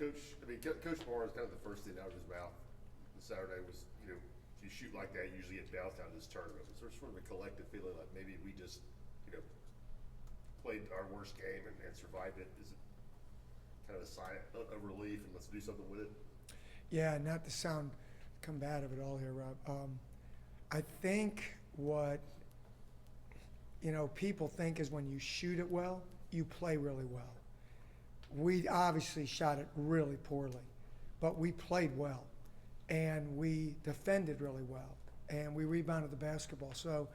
Coach Barnes, kind of the first thing out of his mouth this Saturday was, if you shoot like that, usually it bounced out of this tournament. Was there sort of a collective feeling like maybe we just, played our worst game and survived it? Is it kind of a sign of relief and let's do something with it? Yeah, not to sound combative at all here, Rob. I think what people think is when you shoot it well, you play really well. We obviously shot it really poorly, but we played well, and we defended really well, and we rebounded the basketball. So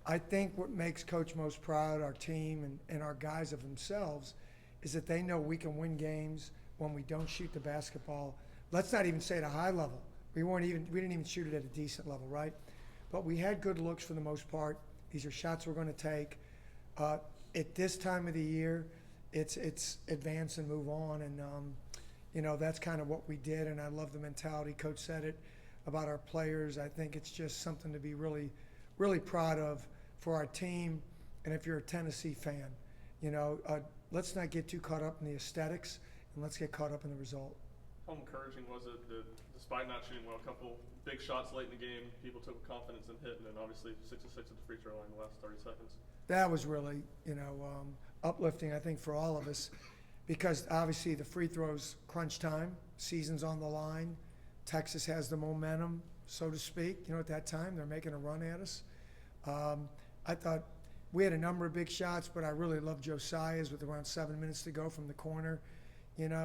I think what makes Coach most proud, our team and our guys of themselves, is that they know we can win games when we don't shoot the basketball. Let's not even say at a high level. We didn't even shoot it at a decent level, right? But we had good looks for the most part. These are shots we're going to take. At this time of the year, it's advance and move on, and that's kind of what we did. And I love the mentality. Coach said it about our players. I think it's just something to be really, really proud of for our team. And if you're a Tennessee fan, let's not get too caught up in the aesthetics, and let's get caught up in the result. How encouraging was it that despite not shooting well, a couple big shots late in the game, people took confidence and hit, and then obviously 6 of 6 at the free throw line in the last 30 seconds? That was really, uplifting, I think, for all of us, because obviously the free throws crunch time, season's on the line, Texas has the momentum, so to speak. At that time they're making a run at us. I thought we had a number of big shots, but I really loved Josiah's with around 7 minutes to go from the corner.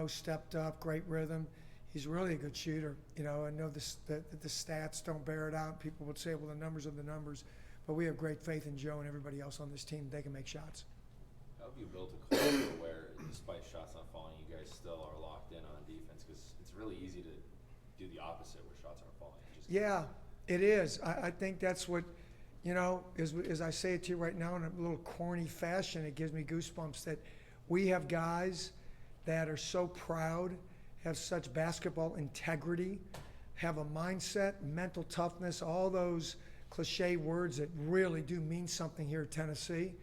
Stepped up, great rhythm. He's really a good shooter. I know the stats don't bear it out. People would say, well, the numbers are the numbers. But we have great faith in Joe and everybody else on this team. They can make shots. How have you built a culture where, despite shots not falling, you guys still are locked in on defense? Because it's really easy to do the opposite where shots aren't falling. Yeah, it is. I think that's what, as I say it to you right now in a little corny fashion, it gives me goosebumps that we have guys that are so proud, have such basketball integrity, have a mindset, mental toughness, all those cliche words that really do mean something here at Tennessee,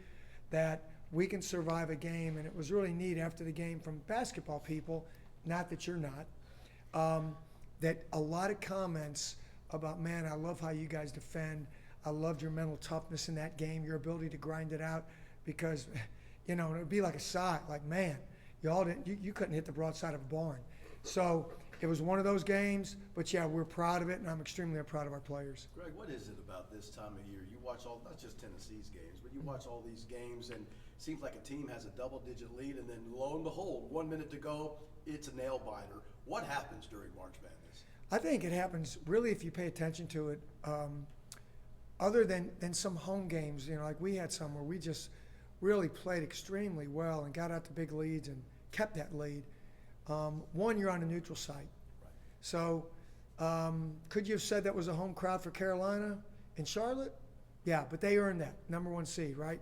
that we can survive a game. And it was really neat after the game from basketball people, not that you're not, that a lot of comments about, man, I love how you guys defend. I loved your mental toughness in that game, your ability to grind it out, because, it would be like a sigh, like, man, you couldn't hit the broadside of a barn. So it was one of those games, but yeah, we're proud of it, and I'm extremely proud of our players. Greg, what is it about this time of year? You watch not just Tennessee's games, but you watch all these games, and it seems like a team has a double-digit lead, and then lo and behold, 1 minute to go, it's a nail-biter. What happens during March Madness? I think it happens, really, if you pay attention to it, other than some home games, like we had some where we just really played extremely well and got out to big leads and kept that lead. One, you're on a neutral site. Right. So could you have said that was a home crowd for Carolina and Charlotte? Yeah, but they earned that, #1 seed, right?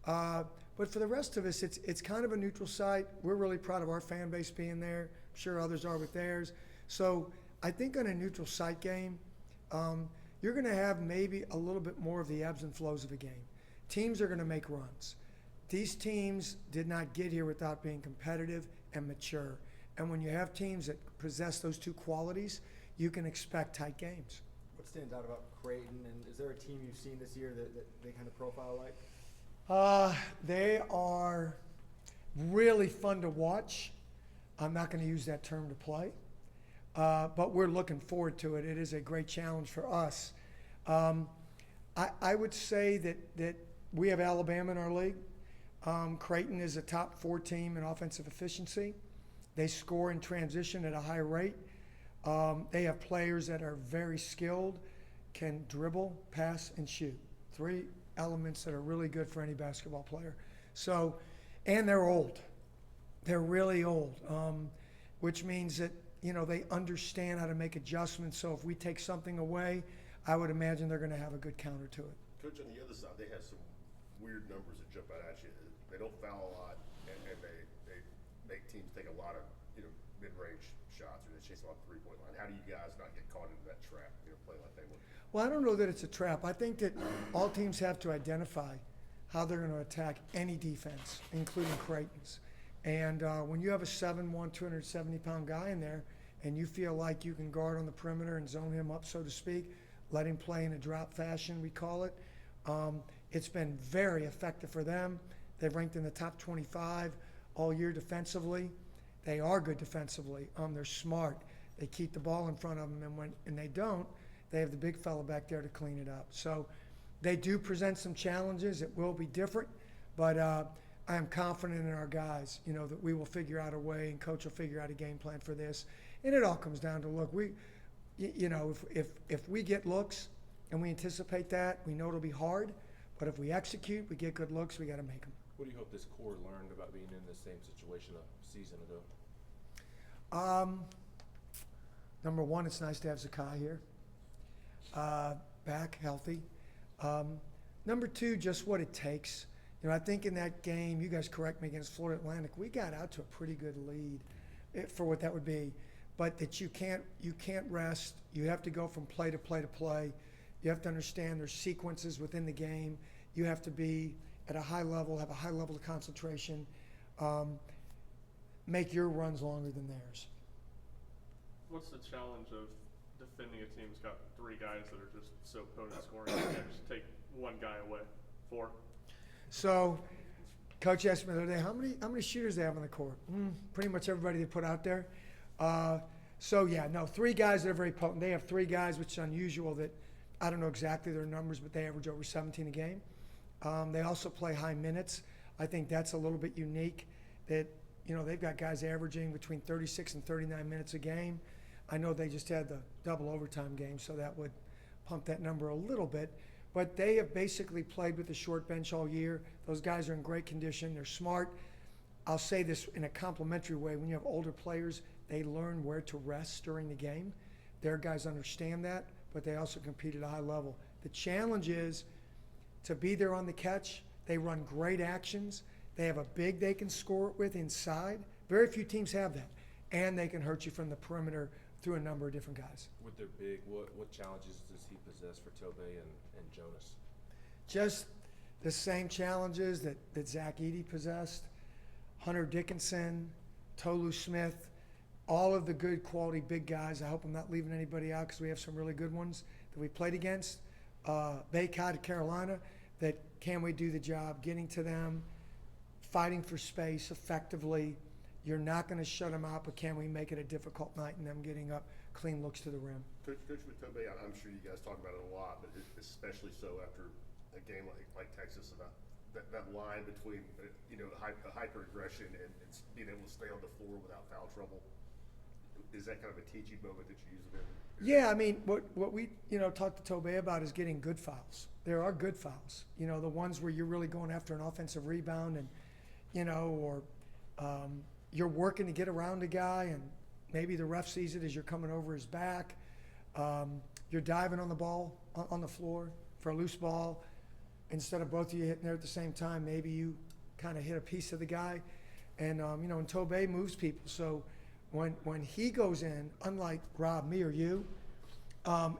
But for the rest of us, it's kind of a neutral site. We're really proud of our fan base being there. I'm sure others are with theirs. So I think on a neutral site game, you're going to have maybe a little bit more of the ebbs and flows of a game. Teams are going to make runs. These teams did not get here without being competitive and mature. And when you have teams that possess those two qualities, you can expect tight games. What stands out about Creighton, and is there a team you've seen this year that they kind of profile like? They are really fun to watch. I'm not going to use that term to play, but we're looking forward to it. It is a great challenge for us. I would say that we have Alabama in our league. Creighton is a top 4 team in offensive efficiency. They score in transition at a high rate. They have players that are very skilled, can dribble, pass, and shoot. 3 elements that are really good for any basketball player. So, and they're old. They're really old, which means that, they understand how to make adjustments. So if we take something away, I would imagine they're going to have a good counter to it. Coach, on the other side, they have some weird numbers that jump out at you. They don't foul a lot, and they make teams take a lot of mid-range shots, or they chase a lot of three-point line. How do you guys not get caught into that trap? Play like they would. Well, I don't know that it's a trap. I think that all teams have to identify how they're going to attack any defense, including Creighton's. And when you have a 7'1", 270-pound guy in there, and you feel like you can guard on the perimeter and zone him up, so to speak, let him play in a drop fashion, we call it, it's been very effective for them. They've ranked in the top 25 all year defensively. They are good defensively. They're smart. They keep the ball in front of them, and when they don't, they have the big fella back there to clean it up. So they do present some challenges. It will be different, but I am confident in our guys, that we will figure out a way, and Coach will figure out a game plan for this. And it all comes down to, look, if we get looks and we anticipate that, we know it'll be hard, but if we execute, we get good looks, we got to make them. What do you hope this core learned about being in the same situation a season ago? Number one, it's nice to have Zakai here, back healthy. Number two, just what it takes. I think in that game, you guys correct me, against Florida Atlantic, we got out to a pretty good lead for what that would be. But that you can't rest. You have to go from play to play to play. You have to understand there's sequences within the game. You have to be at a high level, have a high level of concentration, make your runs longer than theirs. What's the challenge of defending a team that's got 3 guys that are just so potent scoring? You can't just take one guy away. 4. So, Coach asked me the other day, how many shooters they have on the court? Pretty much everybody they put out there. 3 guys that are very potent. They have 3 guys, which is unusual. That I don't know exactly their numbers, but they average over 17 a game. They also play high minutes. I think that's a little bit unique. That they've got guys averaging between 36 and 39 minutes a game. I know they just had the double overtime game, so that would pump that number a little bit. But they have basically played with a short bench all year. Those guys are in great condition. They're smart. I'll say this in a complimentary way. When you have older players, they learn where to rest during the game. Their guys understand that, but they also compete at a high level. The challenge is to be there on the catch. They run great actions. They have a big they can score it with inside. Very few teams have that. And they can hurt you from the perimeter through a number of different guys. With their big, what challenges does he possess for Tobe and Jonas? Just the same challenges that Zach Edey possessed, Hunter Dickinson, Tolu Smith, all of the good quality big guys. I hope I'm not leaving anybody out because we have some really good ones that we played against. Baycott, Carolina, that can we do the job getting to them, fighting for space effectively. You're not going to shut them out, but can we make it a difficult night and them getting up clean looks to the rim? Coach with Tobe, I'm sure you guys talk about it a lot, but especially so after a game like Texas, about that line between hyper aggression and being able to stay on the floor without foul trouble. Is that kind of a teaching moment that you use with him? Yeah, I mean, what we talked to Tobe about is getting good fouls. There are good fouls. The ones where you're really going after an offensive rebound and you're working to get around a guy and maybe the ref sees it as you're coming over his back. You're diving on the ball, on the floor for a loose ball. Instead of both of you hitting there at the same time, maybe you kind of hit a piece of the guy. And, and Tobe moves people. So when he goes in, unlike Rob, me, or you,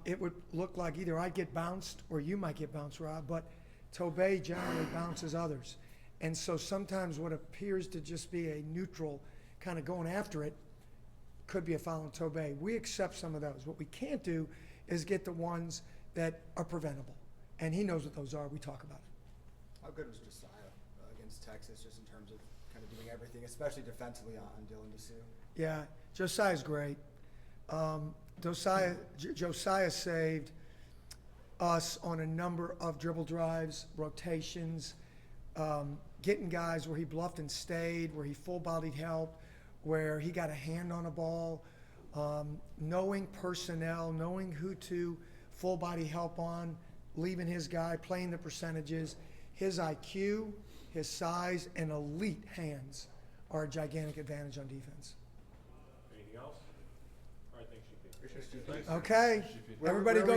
it would look like either I'd get bounced or you might get bounced, Rob. But Tobe generally bounces others. And so sometimes what appears to just be a neutral kind of going after it could be a foul on Tobe. We accept some of those. What we can't do is get the ones that are preventable. And he knows what those are. We talk about it. How good was Josiah against Texas, just in terms of kind of doing everything, especially defensively on Dylan DeSue? Yeah, Josiah's great. Josiah saved us on a number of dribble drives, rotations, getting guys where he bluffed and stayed, where he full-bodied help, where he got a hand on a ball, knowing personnel, knowing who to full-body help on, leaving his guy, playing the percentages. His IQ, his size, and elite hands are a gigantic advantage on defense. Anything else? All right, thanks, GP. Okay, everybody go.